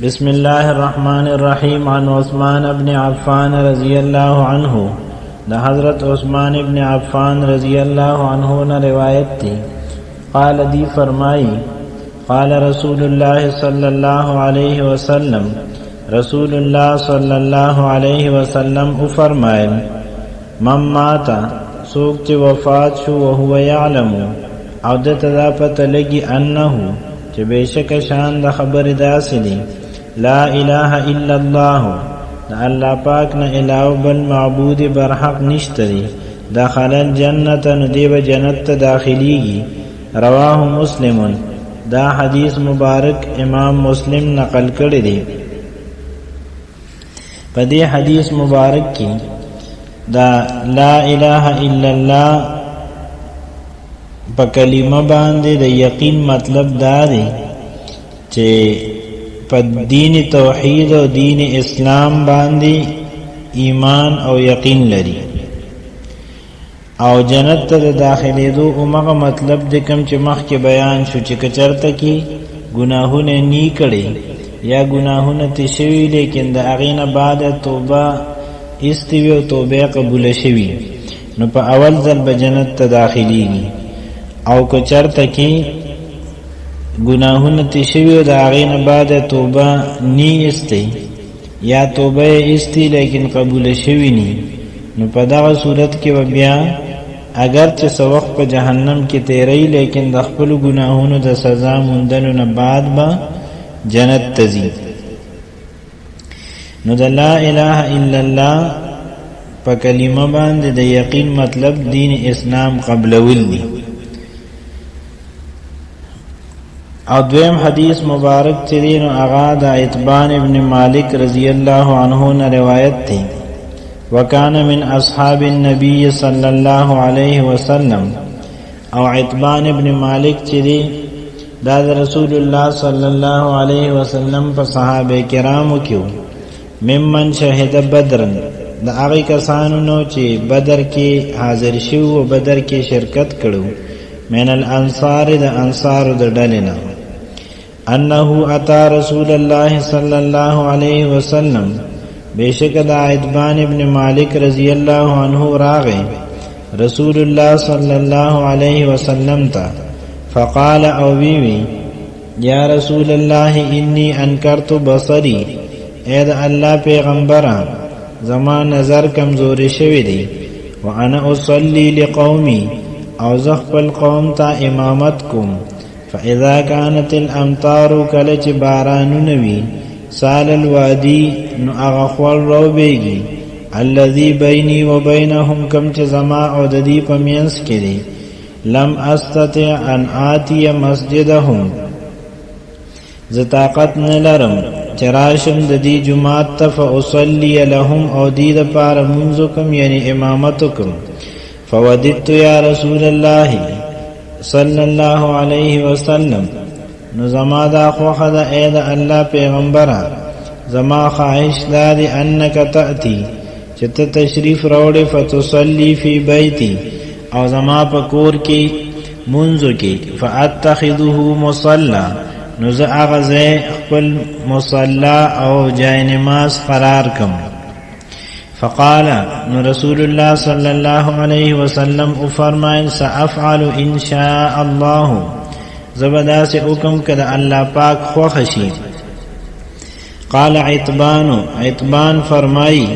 بسم الله الرحمن الرحیم. عن عثمان ابن عفان رضی اللہ عنہ، دا حضرت عثمان ابن عفان رضی اللہ عنہ نے روایت تھی. قال دی فرمائی، قال رسول اللہ صلی اللہ علیہ وسلم، رسول اللہ صلی اللہ علیہ وسلم فرمائے، من ماتا سوک چه وفات شو وهو یعلم او دت دا پتہ لگی انہو چه بیشک شان دا خبر داسی دی، لا الہ الا اللہ، دا اللہ پاک نا الہ بل معبود برحق نشتری، داخل الجنت ندیب جنت داخلیگی. رواہ مسلم، دا حدیث مبارک امام مسلم نقل کردی. پدی حدیث مبارک کی دا لا الہ الا اللہ پا کلمہ باندے دا یقین مطلب دا دی چے پا دین توحید و دین اسلام باندے ایمان او یقین لری، او جنت تا داخلی دو امغا مطلب دے کم چے مخ کے بیان شو چے کچرتا کی گناہوں نے نی کڑے یا گناہوں نے تشوی لیکن دا اغین بعد توبہ استوی و توبہ قبول شوی نو پا اول ذل بجنت تا داخلی گی، او کچرتا کی گناہون تشوی و دا آغین بعد توبہ نی استی یا توبہ استی لیکن قبول شوی نی، نو پا دا صورت کی و بیا اگرچہ سوق پا جہنم کی تیرئی لیکن دا خپل گناہون دا سزا مندنو نباد با جنت تزی. نو دا لا الہ الا اللہ پا کلمہ باندے دا یقین مطلب دین اسلام قبلول دی. او دویم حدیث مبارک چرین اغا دا عتبان ابن مالک رضی اللہ عنہ نے روایت تھی. وکان من اصحاب النبی صلی اللہ علیہ وسلم، او عتبان ابن مالک چری دا رسول اللہ صلی اللہ علیہ وسلم پر صحابہ کرامو کیو، ممن شہد بدرن دا آغی کسانو چی بدر کی حاضر شو و بدر کی شرکت کرو، من الانصار دا انصار دا ڈلنا، انہو اتا رسول اللہ صلی اللہ علیہ وسلم، بے شک دا عتبان ابن مالک رضی اللہ عنہ راغے رسول اللہ صلی اللہ علیہ وسلم تا، فقال او بیوی، یا رسول اللہ انی انکرت بصری، اے دا اللہ پیغمبران زمان نظر کمزور شوی دی، وانا اصلی لقومی او زخب القوم تا امامت کم، فاذا كانت الامطار کلچ بارانو نوی، سال الوادی نو اغخوال رو بیگی، الذي بینی و بینهم کم چ زما او ددی پمینس کری، لم استطع ان آتی مسجدهم، زطاقت نلرم چراشم ددی جماعت تا فاصلی لهم او دید پار منزکم یعنی امامتکم، فوددت یا رسول اللہ صلی اللہ علیہ وسلم، نو زما دا خوخ دا اے دا اللہ پیغمبرہ، زما خواہش دا دی انکا تأتی چت تشریف روڑے فتصلی فی بیتی او زما پکور کی منزو کی، فاتخذه مصلا، نو زا اغزے خپل مصلا او جائے نماز قرار کم. فقال نو رسول اللہ صلی اللہ علیہ وسلم فرمائن، سأفعل انشاء اللہ، زبدا سے حکم کدا اللہ پاک خوخشی. قال عتبان فرمائی،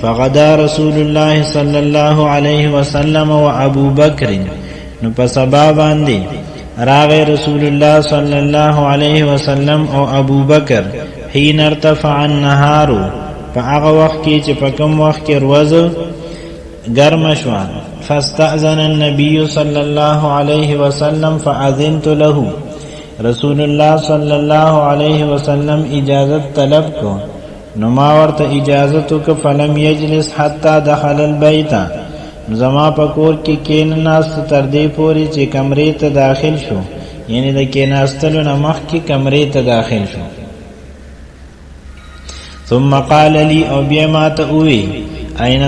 فغدا رسول اللہ صلی اللہ علیہ وسلم و ابو بکر، نو پسبا باندے راغ رسول اللہ صلی اللہ علیہ وسلم او ابو بکر، حین ارتفع النہارو پا اغا وقت کی چپکم وقت کی روز گرم شوان، فاستأذن النبی صلی اللہ علیہ وسلم فأذنت له، رسول اللہ صلی اللہ علیہ وسلم اجازت طلب کو، نماورت اجازتو که فلم یجلس حتی دخل البیتا، زما پکور کی کین ناست تردی پوری چی کمری تا داخل شو، یعنی دا کیناستلو نمخ کی کمری تا داخل شو. ثم قال لی او بیمات اوی، این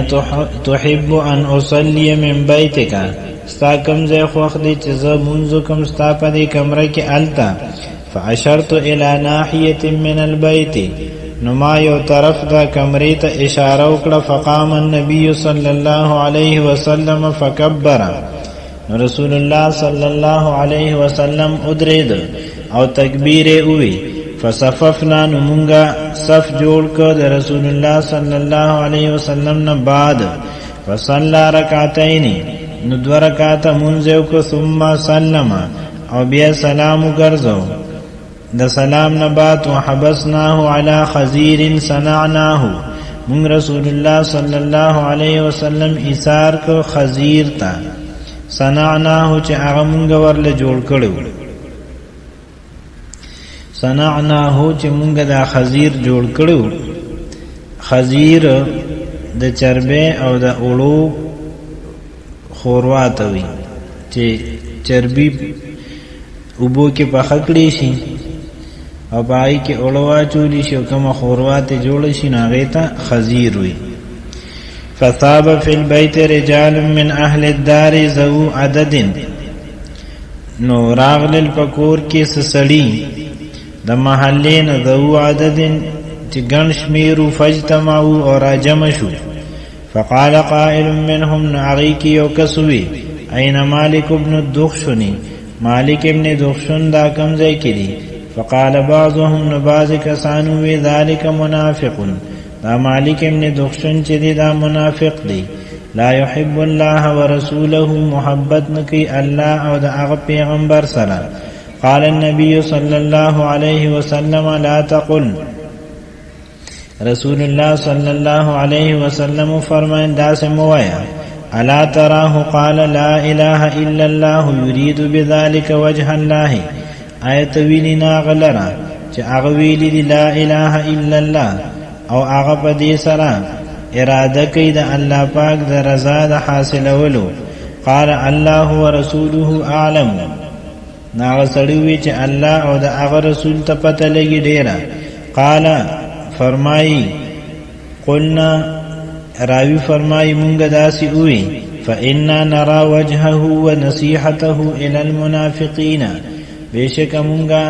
تحب ان اصلی من بیتکا، ستا کم زی خوخ دی چیزا منزو کم ستا پا دی کمرہ کی علتا، فاشرت الى ناحيه من البيت نو ما یو طرف دا کمرې ته اشاره وکړه. فقام النبي صلی الله علیه وسلم فکبر، رسول الله صلی الله علیه وسلم ادرید او تکبیر اوی. فصففنا نو مونږه صف جوړ کړ د رسول الله صلی الله علیه وسلم نه بعد. فصلى رکعتین نو 2 رکعات مونږ وکړو. ثم سلم او بیا سلام وګرځو. د سلام نه بعد وحبسناه على خزير صنعناه، مونږ رسول الله صلی الله علیه وسلم ایثار کو خزیر تا. صنعناه چې هغه مونږ ورله جوړ کړو. صنعناه چې مونږ دا خزیر جوړ کړو. خزیر د چربه او د اولو خورواته وي چې چربي اوبو کې پخکړی شي او پای کې اولوا چولی شي او کومه خورواته جوړ شي ناغه ته خزیر وي. فصاب فی البیت رجال من اهل الدار ذو عدد، نو راغلل پکور کې سسړی د محلین ذو عدد چې ګڼ شمیرو. فاجتمعوا او راجم شو. فقال قائل منهم نعریک یو کسوی این مالک ابن الدخشنی، مالک ابن دخشن دا کمزے کری. فقال بعضهم نباز کسانو وی ذالک منافق، دا مالک ابن دخشن چی دی دا منافق دی. لا يحب الله ورسوله، محبت نکی اللہ او دا اغا پیغمبر سرا. قال النبي صلى الله عليه وسلم لا تقل، رسول الله صلی اللہ علیہ وسلم فرمائن دا سے موایا. الا تراه قال لا اله الا الله يريد بذلك وجه الله، آیت ویلی ناغلرا چه اغویلی دی لا اله الا الله او اغا پدی سرا اراده کئی دا اللہ پاک دا رضا دا حاصل ولو. قال الله ورسوله اعلم، ناغ سڑیوی چه اللہ او دا اغا رسول تا پتہ لگی دیرا. قال فرمائی قلنا، راوی فرمائی مونگ داسی اوئی. فإنا نرى وجهه ونصيحته إلى المنافقين، بیشک مونگا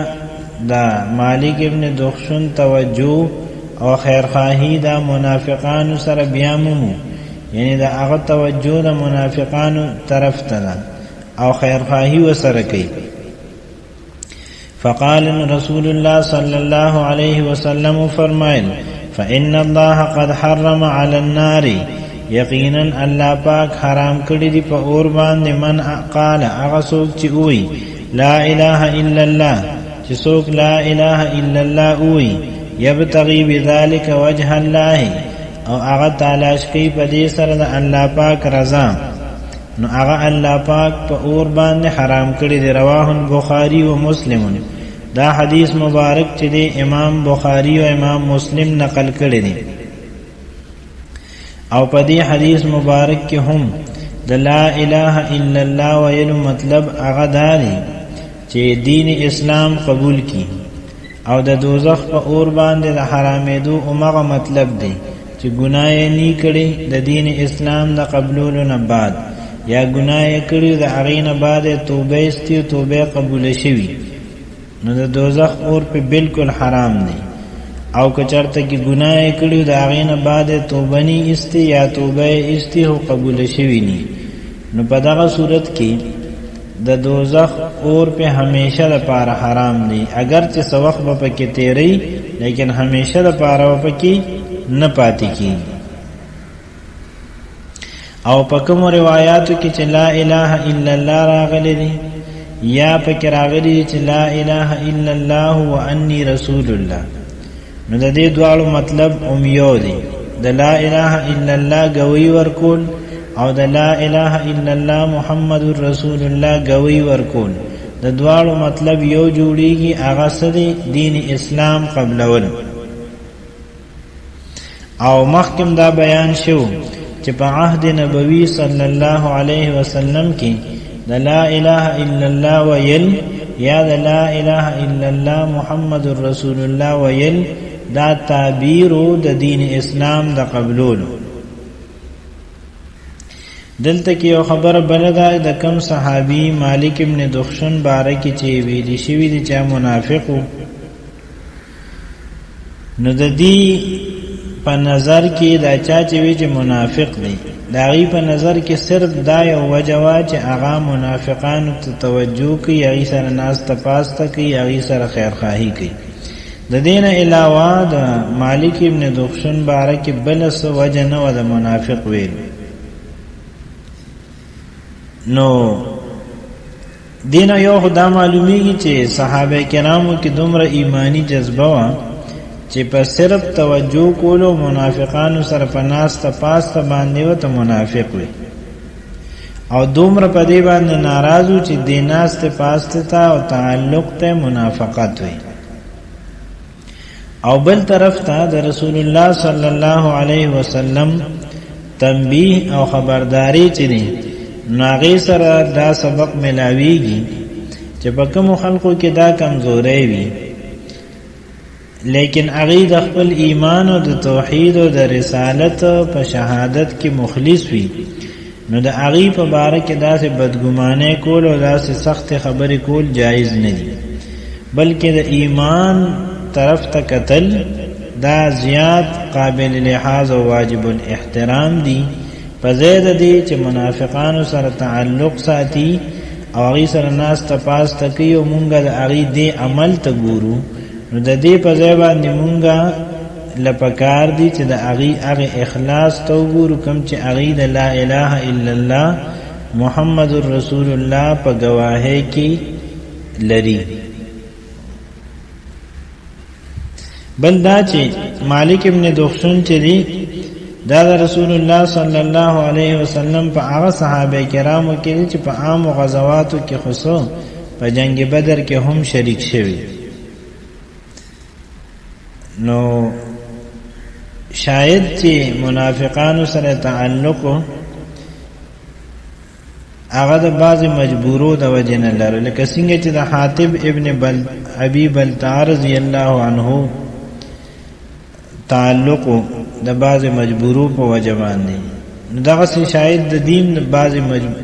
دا مالک ابن دخشن توجه او خیرخواهی دا منافقانو سر بیاممو، یعنی دا اغا توجه دا منافقانو طرف تدا او خیرخواهی و سرکی. فقال رسول الله صلی اللہ علیہ وسلم فرمائل فإن الله قد حرم على النار، یقینا اللہ پاک حرام کړی دی په اور باندې من قال هغه څوک چې وایي لا اله الا الله، چې څوک لا اله الا الله وایي یبتغي بذلك وجه الله، او هغه تلاش کوي په دې سره د الله پاک رضا، نو هغه الله پاک په اور باندې حرام کړی دی. رواه البخاری و مسلم، دا حدیث مبارک چې دی امام بخاری و امام مسلم نقل کړی دی. او په دې حدیث مبارک کې هم د لا اله الا الله ویلو مطلب هغه دی چې دین اسلام قبول کی، او د دوزخ په اور باندې د حرامېدو اومغه مطلب دی چې ګناه یې نه کړي د دین اسلام د قبولولو نه بعد، یا ګناه یې کړي د هغې نه بعد توبه استی او توبه قبول شوي، نو د دوزخ اور په بالکل حرام دی. او که چرته کې ګناه یې کړي د هغې نه بعد توبه نه استی یا توبه یې استی او قبول شوي نه، نو په دغه صورت کې د دوزخ اور په همیشه لپاره حرام دی. اگر چې څه وخت به پکې تیری لیکن همیشه لپاره به پکې نه پاتې کېږي. او په کومو روایاتو کې چې لا اله الا الله راغلی دی یا پکې راغلی چې لا اله الا الله وانی رسول الله، نو د دې دواړو مطلب یو دی. د لا اله الا الله گوی ورکول او د لا اله الا الله محمد رسول الله گوی ورکول، د دواړو مطلب یو جوړیږي، هغه څه دی؟ دین اسلام قبلول. او مخکم دا بیان شو چې په عهد نبوي صلی الله علیه وسلم کې د لا اله الا الله ویل یا د لا اله الا الله محمد رسول الله ویل دا تعبیر د دین اسلام د قبولولو. دلته کې یو خبر بلدا د کم صحابي مالک ابن دخشن بارکی چې ویلی شوی دی چې منافقو، نو د دې په نظر کې دا چا چې وی چې منافق دی، دا غي په نظر کې صرف دا یو وجوا چې هغه منافقانو ته توجه کوي، هغه سره ناس تپاسته کوي، هغه سره خیرخواهي کوي. د دین علاوه د مالک ابن دخشن بارکی بل څه وجه نه و د منافق ویل. نو دین یو خدا معلومیږي چې صحابه کرامو کې دومره ایمانی جذبه وا چې په صرف توجه کولو منافقانو سره په ناس ته پاسته باندې وته منافق وي، او دومره په دې باندې ناراضو چې د ناس ته پاسته تا او تعلق ته منافقت وي. او بل طرف ته د رسول الله صلی الله علیه وسلم تنبیه او خبرداری چي دي ناغي سره دا سبق ملاويږي چې په کوم خلقو کې دا کمزوري وي، لیکن هغه د خپل ایمان او د توحید او د رسالت په شهادت کې مخلص وي، نو د هغه په باره کې داسې بدګمانه کول او داسې سخت خبرې کول جایز نه دي، بلکې د ایمان طرف ته قتل دا زیات قابل لحاظ او واجب الاحترام دي، په زید دي چې منافقانو سره تعلق ساتي او هغه سره ناس تپاس تکي او مونږ د هغه دی عمل ته ګورو، نو د دې په ځای باندې مونږه لپکار دي چې د هغه اخلاص ته وګورو، کوم چې هغه د لا اله الا الله محمد رسول الله په گواهی کې لري. بل دا چې مالک ابن دخشن چې دی دا د رسول الله صلی الله علیه وسلم په هغه صحابه کرامو کې چې په عام غزواتو کې خصوص په جنگ بدر کې هم شریک شوی. نو شاید چې منافقانو سره تعلق هغه د بعض مجبورو د وجه نه لري، لکه څنګه چې د حاتب ابن ابي بلتع رضی الله عنه تعلق د بعض مجبورو په وجه باندې، نو دغه شاید د دین د بعض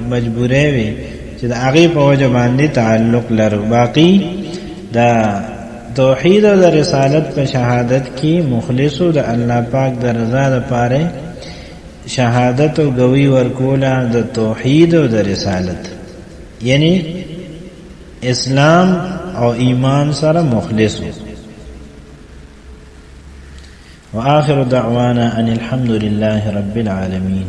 مجبورې وي چې د هغه په وجه باندې تعلق لري. باقی د توحید او د رسالت په شهادت کې مخلص او د الله پاک د رضا لپاره شهادت او گوی ورکولا د توحید او د رسالت، یعنی اسلام او ایمان سره مخلص. وآخر دعوانا أن الحمد لله رب العالمين.